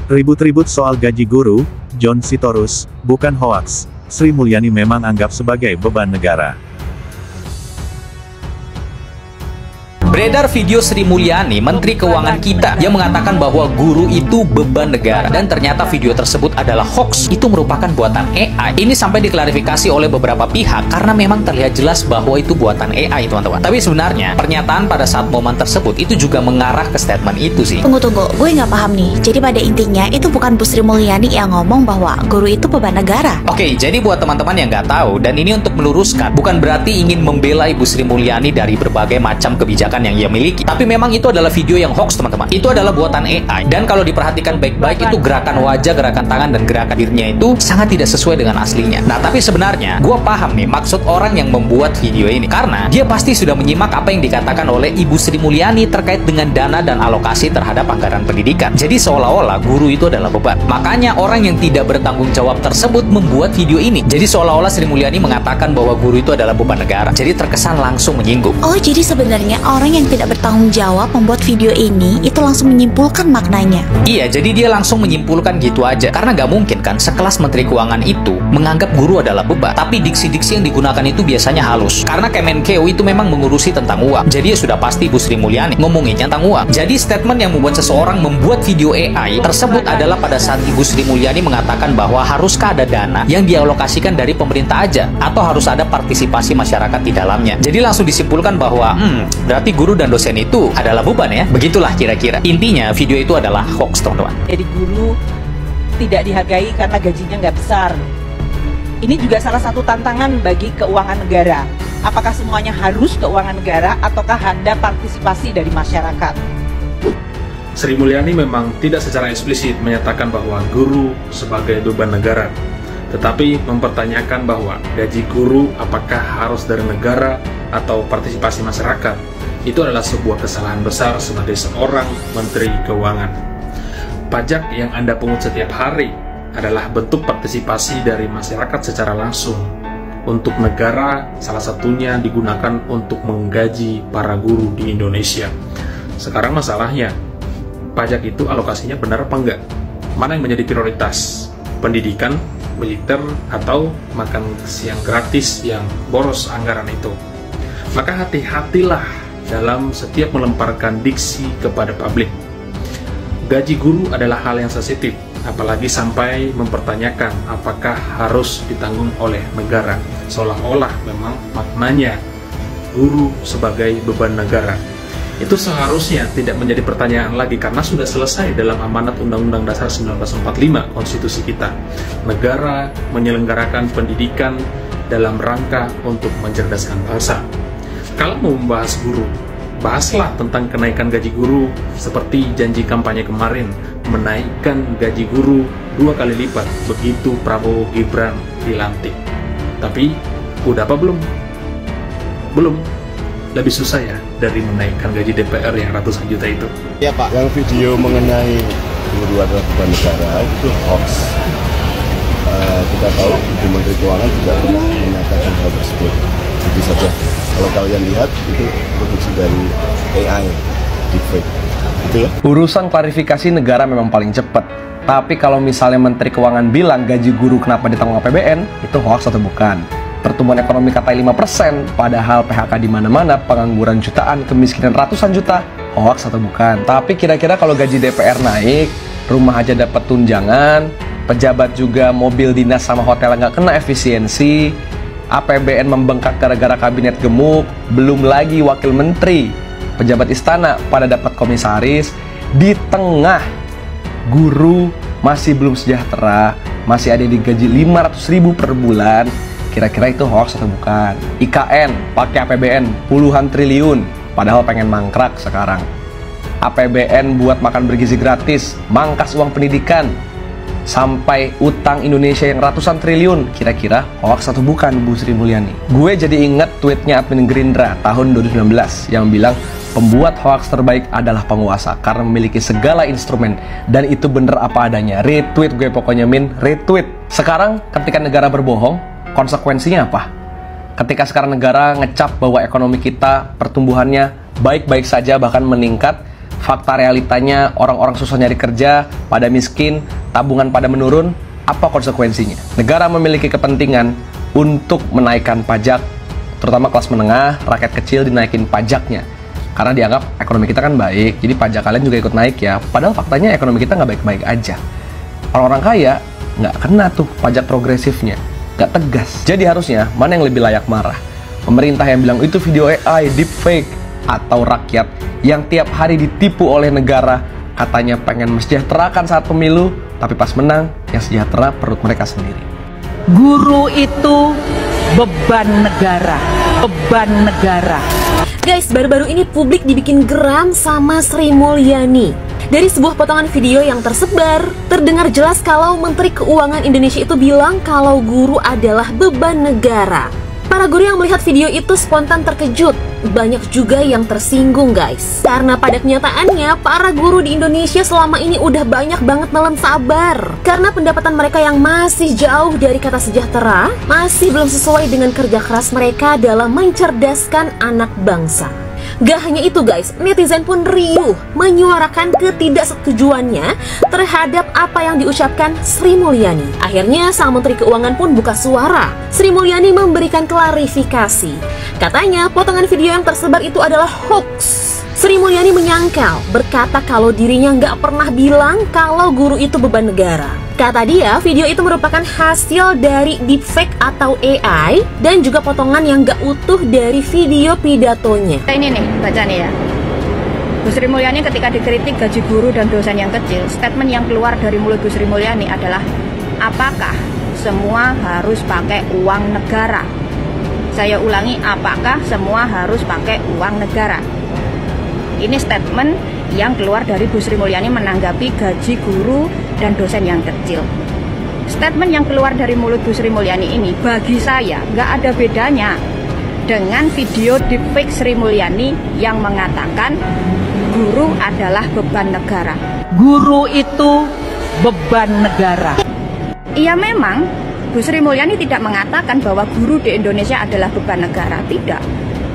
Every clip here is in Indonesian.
Ribut-ribut soal gaji guru, John Sitorus, bukan hoaks. Sri Mulyani memang anggap sebagai beban negara. Beredar video Sri Mulyani, Menteri Keuangan kita, yang mengatakan bahwa guru itu beban negara. Dan ternyata video tersebut adalah hoax. Itu merupakan buatan AI. Ini sampai diklarifikasi oleh beberapa pihak karena memang terlihat jelas bahwa itu buatan AI, teman-teman. Tapi sebenarnya, pernyataan pada saat momen tersebut itu juga mengarah ke statement itu sih. Tunggu, gue nggak paham nih. Jadi pada intinya, itu bukan Bu Sri Mulyani yang ngomong bahwa guru itu beban negara. Oke, jadi buat teman-teman yang nggak tahu, dan ini untuk meluruskan, bukan berarti ingin membela Ibu Sri Mulyani dari berbagai macam kebijakan yang ia miliki. Tapi memang itu adalah video yang hoax, teman-teman. Itu adalah buatan AI. Dan kalau diperhatikan baik-baik, itu gerakan wajah, gerakan tangan, dan gerakan dirinya itu sangat tidak sesuai dengan aslinya. Nah, tapi sebenarnya, gue paham nih maksud orang yang membuat video ini. Karena dia pasti sudah menyimak apa yang dikatakan oleh Ibu Sri Mulyani terkait dengan dana dan alokasi terhadap anggaran pendidikan. Jadi seolah-olah guru itu adalah beban. Makanya orang yang tidak bertanggung jawab tersebut membuat video ini. Jadi seolah-olah Sri Mulyani mengatakan bahwa guru itu adalah beban negara. Jadi terkesan langsung menyinggung. Oh, jadi sebenarnya orang yang tidak bertanggung jawab membuat video ini itu langsung menyimpulkan maknanya. Iya, jadi dia langsung menyimpulkan gitu aja. Karena nggak mungkin kan sekelas Menteri Keuangan itu menganggap guru adalah beban. Tapi diksi-diksi yang digunakan itu biasanya halus. Karena Kemenkeu itu memang mengurusi tentang uang. Jadi ya sudah pasti Bu Sri Mulyani ngomonginnya tentang uang. Jadi statement yang membuat seseorang membuat video AI tersebut adalah pada saat Ibu Sri Mulyani mengatakan bahwa haruskah ada dana yang dialokasikan dari pemerintah aja, atau harus ada partisipasi masyarakat di dalamnya. Jadi langsung disimpulkan bahwa berarti guru dan dosen itu adalah beban ya. Begitulah kira-kira. Intinya video itu adalah hoax, teman-teman. Jadi guru tidak dihargai karena gajinya nggak besar. Ini juga salah satu tantangan bagi keuangan negara. Apakah semuanya harus keuangan negara ataukah ada partisipasi dari masyarakat? Sri Mulyani memang tidak secara eksplisit menyatakan bahwa guru sebagai beban negara, tetapi mempertanyakan bahwa gaji guru apakah harus dari negara atau partisipasi masyarakat. Itu adalah sebuah kesalahan besar sebagai seorang Menteri Keuangan. Pajak yang Anda pungut setiap hari adalah bentuk partisipasi dari masyarakat secara langsung. Untuk negara, salah satunya digunakan untuk menggaji para guru di Indonesia. Sekarang masalahnya, pajak itu alokasinya benar apa enggak? Mana yang menjadi prioritas? Pendidikan, militer, atau makan siang gratis yang boros anggaran itu? Maka hati-hatilah dalam setiap melemparkan diksi kepada publik. Gaji guru adalah hal yang sensitif, apalagi sampai mempertanyakan apakah harus ditanggung oleh negara. Seolah-olah memang maknanya guru sebagai beban negara. Itu seharusnya tidak menjadi pertanyaan lagi karena sudah selesai dalam amanat Undang-Undang Dasar 1945 konstitusi kita. Negara menyelenggarakan pendidikan dalam rangka untuk mencerdaskan bangsa. Kalau mau membahas guru, bahaslah tentang kenaikan gaji guru seperti janji kampanye kemarin, menaikkan gaji guru 2 kali lipat begitu Prabowo Gibran dilantik. Tapi udah apa belum? Belum. Lebih susah ya dari menaikkan gaji DPR yang ratusan juta itu. Ya Pak, yang video mengenai guru adalah beban negara itu hoax. Kita tahu Ibu Menteri Keuangan juga pernah menyatakan hal tersebut. Itu saja. Kalau kalian lihat itu produksi dari AI, deepfake. Gitu ya. Urusan klarifikasi negara memang paling cepat. Tapi kalau misalnya Menteri Keuangan bilang gaji guru kenapa ditanggung APBN, itu hoax atau bukan? Pertumbuhan ekonomi katai 5%, padahal PHK di mana-mana, pengangguran jutaan, kemiskinan ratusan juta, hoax atau bukan? Tapi kira-kira kalau gaji DPR naik, rumah aja dapat tunjangan, pejabat juga mobil dinas sama hotel nggak kena efisiensi, APBN membengkak gara-gara kabinet gemuk, belum lagi wakil menteri, pejabat istana pada dapat komisaris, di tengah guru masih belum sejahtera, masih ada yang digaji 500.000 per bulan. Kira-kira itu hoax atau bukan? IKN pakai APBN puluhan triliun, padahal pengen mangkrak sekarang. APBN buat makan bergizi gratis, mangkas uang pendidikan, sampai utang Indonesia yang ratusan triliun. Kira-kira hoax atau bukan, Bu Sri Mulyani? Gue jadi inget tweetnya admin Gerindra tahun 2019 yang bilang pembuat hoax terbaik adalah penguasa karena memiliki segala instrumen, dan itu bener apa adanya. Retweet gue pokoknya, Min, retweet. Sekarang ketika negara berbohong, konsekuensinya apa? Ketika sekarang negara ngecap bahwa ekonomi kita pertumbuhannya baik-baik saja bahkan meningkat, fakta realitanya orang-orang susah nyari kerja, pada miskin, tabungan pada menurun, apa konsekuensinya? Negara memiliki kepentingan untuk menaikkan pajak, terutama kelas menengah, rakyat kecil dinaikin pajaknya. Karena dianggap ekonomi kita kan baik, jadi pajak kalian juga ikut naik ya. Padahal faktanya ekonomi kita nggak baik-baik aja. Orang-orang kaya nggak kena tuh pajak progresifnya, nggak tegas. Jadi harusnya mana yang lebih layak marah? Pemerintah yang bilang itu video AI, deepfake, atau rakyat yang tiap hari ditipu oleh negara, katanya pengen mensejahterakan saat pemilu, tapi pas menang yang sejahtera perut mereka sendiri. Guru itu beban negara, beban negara. Guys, baru-baru ini publik dibikin geram sama Sri Mulyani. Dari sebuah potongan video yang tersebar, terdengar jelas kalau Menteri Keuangan Indonesia itu bilang kalau guru adalah beban negara. Para guru yang melihat video itu spontan terkejut. Banyak juga yang tersinggung guys. Karena pada kenyataannya, para guru di Indonesia selama ini udah banyak banget nelen sabar. Karena pendapatan mereka yang masih jauh dari kata sejahtera, masih belum sesuai dengan kerja keras mereka dalam mencerdaskan anak bangsa. Gak hanya itu guys, netizen pun riuh menyuarakan ketidaksetujuannya terhadap apa yang diucapkan Sri Mulyani. Akhirnya sang Menteri Keuangan pun buka suara. Sri Mulyani memberikan klarifikasi. Katanya potongan video yang tersebar itu adalah hoax. Sri Mulyani menyangkal, berkata kalau dirinya nggak pernah bilang kalau guru itu beban negara. Kata dia, video itu merupakan hasil dari deepfake atau AI dan juga potongan yang nggak utuh dari video pidatonya. Ini nih, baca nih ya. Bu Sri Mulyani ketika dikritik gaji guru dan dosen yang kecil, statement yang keluar dari mulut Bu Sri Mulyani adalah, apakah semua harus pakai uang negara? Saya ulangi, apakah semua harus pakai uang negara? Ini statement yang keluar dari Bu Sri Mulyani menanggapi gaji guru dan dosen yang kecil. Statement yang keluar dari mulut Bu Sri Mulyani ini bagi saya nggak ada bedanya dengan video deepfake Sri Mulyani yang mengatakan guru adalah beban negara. Guru itu beban negara. Iya, memang Bu Sri Mulyani tidak mengatakan bahwa guru di Indonesia adalah beban negara, tidak.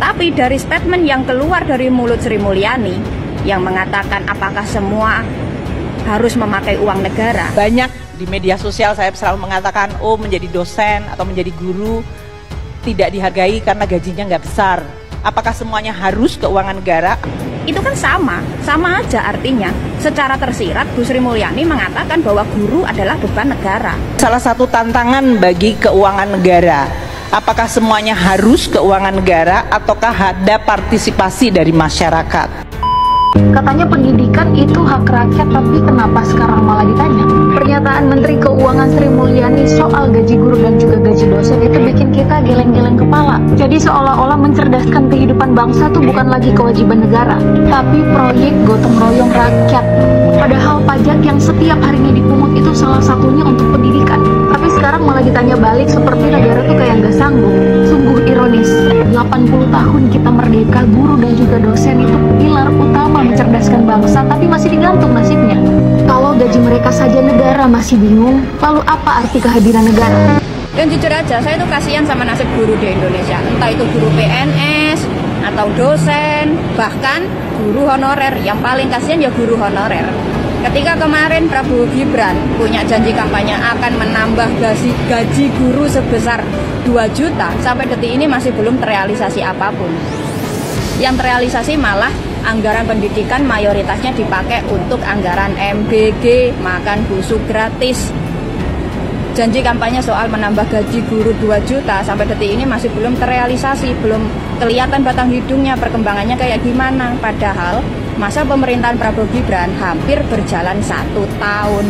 Tapi dari statement yang keluar dari mulut Sri Mulyani yang mengatakan apakah semua harus memakai uang negara. Banyak di media sosial saya selalu mengatakan, oh menjadi dosen atau menjadi guru tidak dihargai karena gajinya nggak besar. Apakah semuanya harus keuangan negara? Itu kan sama aja artinya. Secara tersirat Bu Sri Mulyani mengatakan bahwa guru adalah beban negara. Salah satu tantangan bagi keuangan negara, apakah semuanya harus keuangan negara ataukah ada partisipasi dari masyarakat? Katanya pendidikan itu hak rakyat, tapi kenapa sekarang malah ditanya? Pernyataan Menteri Keuangan Sri Mulyani soal gaji guru dan juga gaji dosen itu bikin kita geleng-geleng kepala. Jadi seolah-olah mencerdaskan kehidupan bangsa itu bukan lagi kewajiban negara, tapi proyek gotong royong rakyat. Padahal pajak yang setiap harinya dipungut itu salah satunya untuk pendidikan. Tapi sekarang malah ditanya balik seperti negara tuh kayak nggak sanggup. Sungguh ironis, 80 tahun kita merdeka, guru dan juga dosen itu pilar utama mencerdaskan bangsa, tapi masih digantung nasibnya. Kalau gaji mereka saja negara masih bingung, lalu apa arti kehadiran negara? Dan jujur aja, saya tuh kasihan sama nasib guru di Indonesia. Entah itu guru PNS, atau dosen, bahkan guru honorer. Yang paling kasihan ya guru honorer. Ketika kemarin Prabowo Gibran punya janji kampanye akan menambah gaji guru sebesar 2 juta, sampai detik ini masih belum terrealisasi apapun. Yang terrealisasi malah anggaran pendidikan mayoritasnya dipakai untuk anggaran MBG, makan busuk gratis. Janji kampanye soal menambah gaji guru 2 juta sampai detik ini masih belum terrealisasi, belum kelihatan batang hidungnya, perkembangannya kayak gimana. Padahal masa pemerintahan Prabowo Gibran hampir berjalan 1 tahun.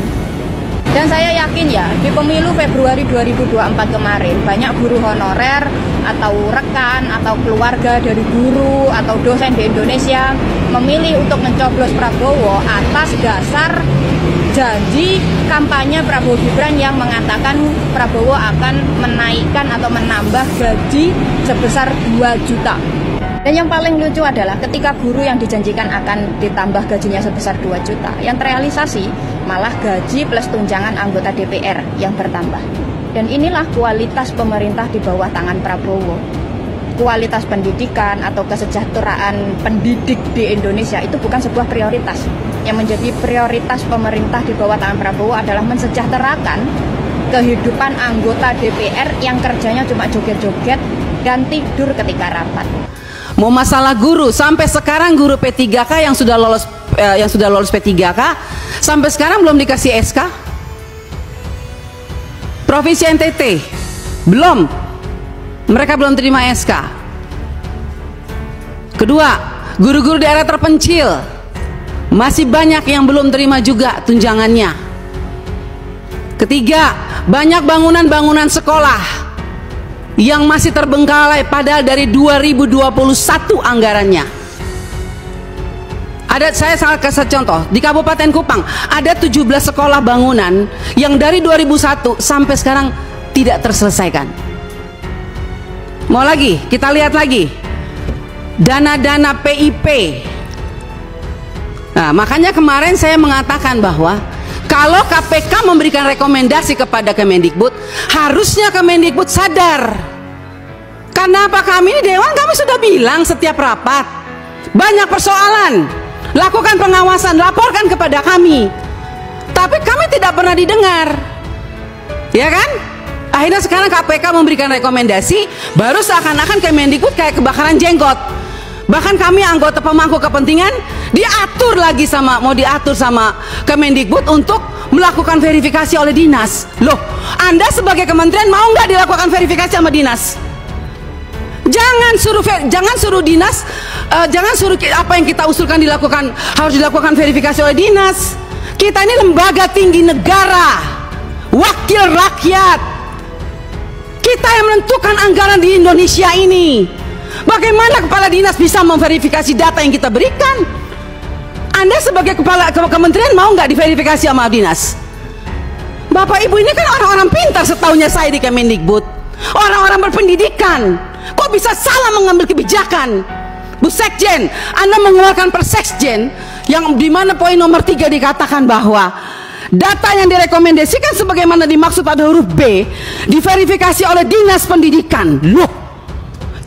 Dan saya yakin ya, di pemilu Februari 2024 kemarin, banyak guru honorer atau rekan atau keluarga dari guru atau dosen di Indonesia memilih untuk mencoblos Prabowo atas dasar janji kampanye Prabowo Gibran yang mengatakan Prabowo akan menaikkan atau menambah gaji sebesar 2 juta. Dan yang paling lucu adalah ketika guru yang dijanjikan akan ditambah gajinya sebesar 2 juta, yang terrealisasi malah gaji plus tunjangan anggota DPR yang bertambah. Dan inilah kualitas pemerintah di bawah tangan Prabowo. kualitas pendidikan atau kesejahteraan pendidik di Indonesia itu bukan sebuah prioritas. Yang menjadi prioritas pemerintah di bawah tangan Prabowo adalah mensejahterakan kehidupan anggota DPR yang kerjanya cuma joget-joget dan tidur ketika rapat. Mau masalah guru, sampai sekarang guru P3K yang sudah lolos P3K sampai sekarang belum dikasih SK. Provinsi NTT belum, mereka belum terima SK. Kedua, guru-guru daerah terpencil masih banyak yang belum terima juga tunjangannya. Ketiga, banyak bangunan-bangunan sekolah yang masih terbengkalai padahal dari 2021 anggarannya. Saya sangat kasih contoh, di Kabupaten Kupang ada 17 sekolah bangunan yang dari 2001 sampai sekarang tidak terselesaikan. Mau lagi, kita lihat lagi dana-dana PIP. Nah, makanya kemarin saya mengatakan bahwa kalau KPK memberikan rekomendasi kepada Kemendikbud, harusnya Kemendikbud sadar. Karena apa, kami ini Dewan, kami sudah bilang setiap rapat, banyak persoalan, lakukan pengawasan, laporkan kepada kami. Tapi kami tidak pernah didengar. Ya kan? Akhirnya sekarang KPK memberikan rekomendasi, baru seakan-akan Kemendikbud kayak kebakaran jenggot. Bahkan kami anggota pemangku kepentingan mau diatur sama Kemendikbud untuk melakukan verifikasi oleh dinas. Loh, Anda sebagai kementerian mau nggak dilakukan verifikasi sama dinas? Jangan suruh dinas, jangan suruh apa yang kita usulkan harus dilakukan verifikasi oleh dinas. Kita ini lembaga tinggi negara, wakil rakyat. Kita yang menentukan anggaran di Indonesia ini. Bagaimana kepala dinas bisa memverifikasi data yang kita berikan? Anda sebagai kepala kementerian mau nggak diverifikasi sama dinas? Bapak Ibu ini kan orang-orang pintar setahunya saya di Kemendikbud, orang-orang berpendidikan. Kok bisa salah mengambil kebijakan? Bu Sekjen, Anda mengeluarkan Perseksjen yang dimana poin nomor 3 dikatakan bahwa data yang direkomendasikan sebagaimana dimaksud pada huruf B diverifikasi oleh dinas pendidikan. Loh,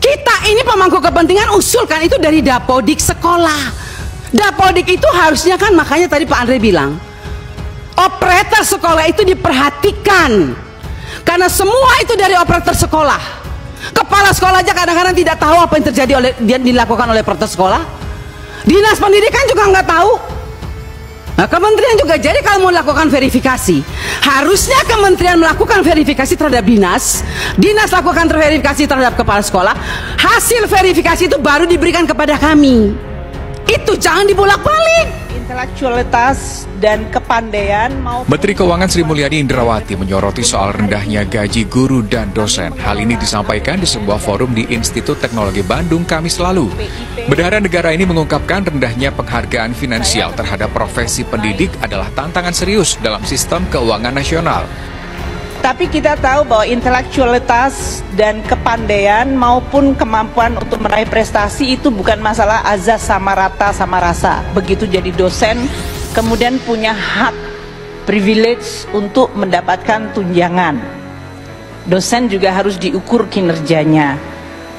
kita ini pemangku kepentingan usulkan itu dari Dapodik sekolah. Dapodik itu harusnya kan, makanya tadi Pak Andre bilang operator sekolah itu diperhatikan, karena semua itu dari operator sekolah. Kepala sekolah aja kadang-kadang tidak tahu apa yang terjadi dilakukan oleh operator sekolah. Dinas pendidikan juga nggak tahu. Nah, kementerian juga. Jadi kalau mau lakukan verifikasi, harusnya kementerian melakukan verifikasi terhadap dinas, dinas lakukan verifikasi terhadap kepala sekolah, hasil verifikasi itu baru diberikan kepada kami. Itu jangan dibolak-balik. Intelektualitas dan kepandaian maupun... Menteri Keuangan Sri Mulyani Indrawati menyoroti soal rendahnya gaji guru dan dosen. Hal ini disampaikan di sebuah forum di Institut Teknologi Bandung Kamis lalu. Bendahara negara ini mengungkapkan rendahnya penghargaan finansial terhadap profesi pendidik adalah tantangan serius dalam sistem keuangan nasional. Tapi kita tahu bahwa intelektualitas dan kepandaian maupun kemampuan untuk meraih prestasi itu bukan masalah azas sama rata sama rasa. Begitu jadi dosen, kemudian punya hak, privilege untuk mendapatkan tunjangan. Dosen juga harus diukur kinerjanya.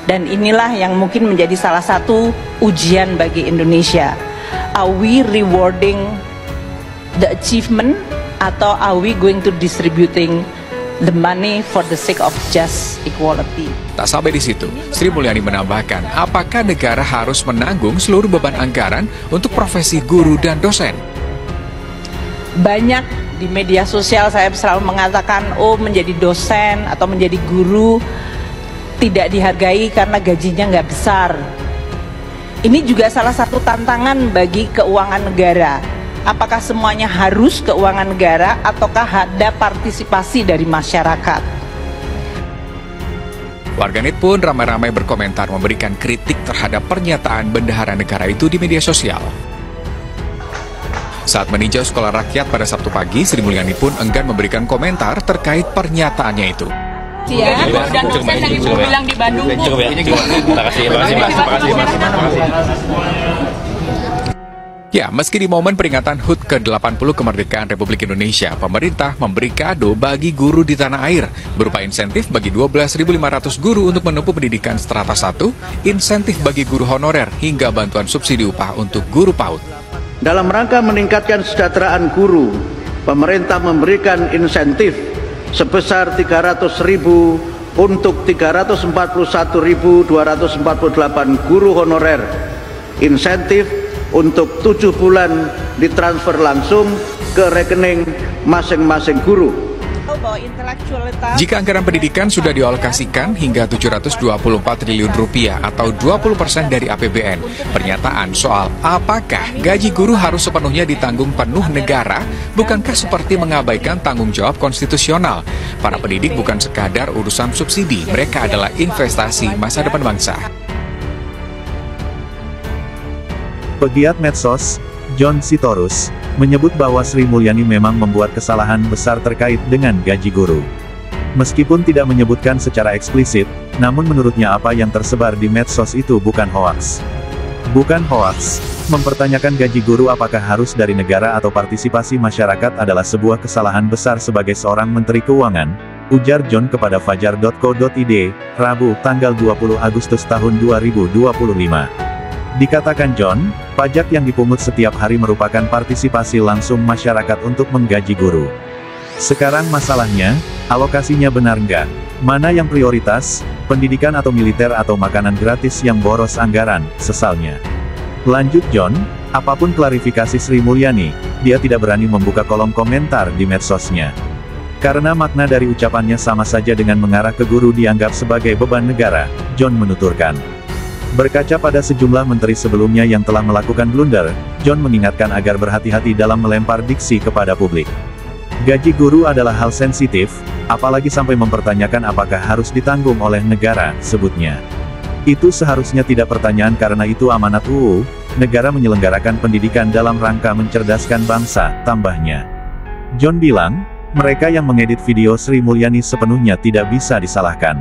Dan inilah yang mungkin menjadi salah satu ujian bagi Indonesia. Are we rewarding the achievement atau are we going to distributing the money for the sake of just equality? Tak sampai di situ, Sri Mulyani menambahkan, apakah negara harus menanggung seluruh beban anggaran untuk profesi guru dan dosen? Banyak di media sosial saya selalu mengatakan, oh menjadi dosen atau menjadi guru tidak dihargai karena gajinya nggak besar. Ini juga salah satu tantangan bagi keuangan negara. Apakah semuanya harus keuangan negara ataukah ada partisipasi dari masyarakat? Warganet pun ramai-ramai berkomentar memberikan kritik terhadap pernyataan bendahara negara itu di media sosial. Saat meninjau sekolah rakyat pada Sabtu pagi, Sri Mulyani pun enggan memberikan komentar terkait pernyataannya itu. Ya, dan dosen yang Ibu bilang di Bandung, Bu. Cukup ya, cukup. Terima kasih, Mas. Ya, meski di momen peringatan HUT ke-80 kemerdekaan Republik Indonesia, pemerintah memberi kado bagi guru di tanah air, berupa insentif bagi 12.500 guru untuk menempuh pendidikan strata 1, insentif bagi guru honorer, hingga bantuan subsidi upah untuk guru PAUD. Dalam rangka meningkatkan kesejahteraan guru, pemerintah memberikan insentif sebesar 300.000 untuk 341.248 guru honorer. Insentif untuk 7 bulan ditransfer langsung ke rekening masing-masing guru. Jika anggaran pendidikan sudah dialokasikan hingga 724 triliun rupiah atau 20% dari APBN, pernyataan soal apakah gaji guru harus sepenuhnya ditanggung penuh negara, bukankah seperti mengabaikan tanggung jawab konstitusional? Para pendidik bukan sekadar urusan subsidi, mereka adalah investasi masa depan bangsa. Pegiat medsos, John Sitorus, menyebut bahwa Sri Mulyani memang membuat kesalahan besar terkait dengan gaji guru. Meskipun tidak menyebutkan secara eksplisit, namun menurutnya apa yang tersebar di medsos itu bukan hoaks. Bukan hoaks, mempertanyakan gaji guru apakah harus dari negara atau partisipasi masyarakat adalah sebuah kesalahan besar sebagai seorang Menteri Keuangan, ujar John kepada fajar.co.id, Rabu, tanggal 20 Agustus tahun 2025. Dikatakan John, pajak yang dipungut setiap hari merupakan partisipasi langsung masyarakat untuk menggaji guru. Sekarang masalahnya, alokasinya benar nggak? Mana yang prioritas, pendidikan atau militer atau makanan gratis yang boros anggaran, sesalnya. Lanjut John, apapun klarifikasi Sri Mulyani, dia tidak berani membuka kolom komentar di medsosnya. Karena makna dari ucapannya sama saja dengan mengarah ke guru dianggap sebagai beban negara, John menuturkan. Berkaca pada sejumlah menteri sebelumnya yang telah melakukan blunder, John mengingatkan agar berhati-hati dalam melempar diksi kepada publik. Gaji guru adalah hal sensitif, apalagi sampai mempertanyakan apakah harus ditanggung oleh negara, sebutnya. Itu seharusnya tidak pertanyaan karena itu amanat UU, negara menyelenggarakan pendidikan dalam rangka mencerdaskan bangsa, tambahnya. John bilang, mereka yang mengedit video Sri Mulyani sepenuhnya tidak bisa disalahkan.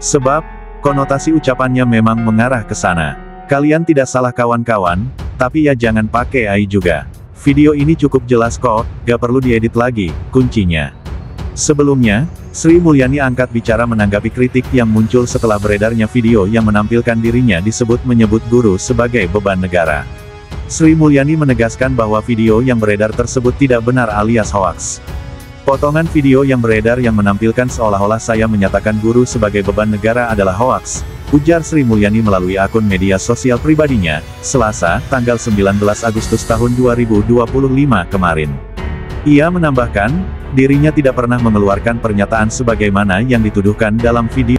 Sebab, konotasi ucapannya memang mengarah ke sana. Kalian tidak salah kawan-kawan, tapi ya jangan pakai AI juga. Video ini cukup jelas kok, gak perlu diedit lagi, kuncinya. Sebelumnya, Sri Mulyani angkat bicara menanggapi kritik yang muncul setelah beredarnya video yang menampilkan dirinya disebut menyebut guru sebagai beban negara. Sri Mulyani menegaskan bahwa video yang beredar tersebut tidak benar alias hoaks. Potongan video yang beredar yang menampilkan seolah-olah saya menyatakan guru sebagai beban negara adalah hoaks, ujar Sri Mulyani melalui akun media sosial pribadinya, Selasa, tanggal 19 Agustus tahun 2025 kemarin. Ia menambahkan, dirinya tidak pernah mengeluarkan pernyataan sebagaimana yang dituduhkan dalam video.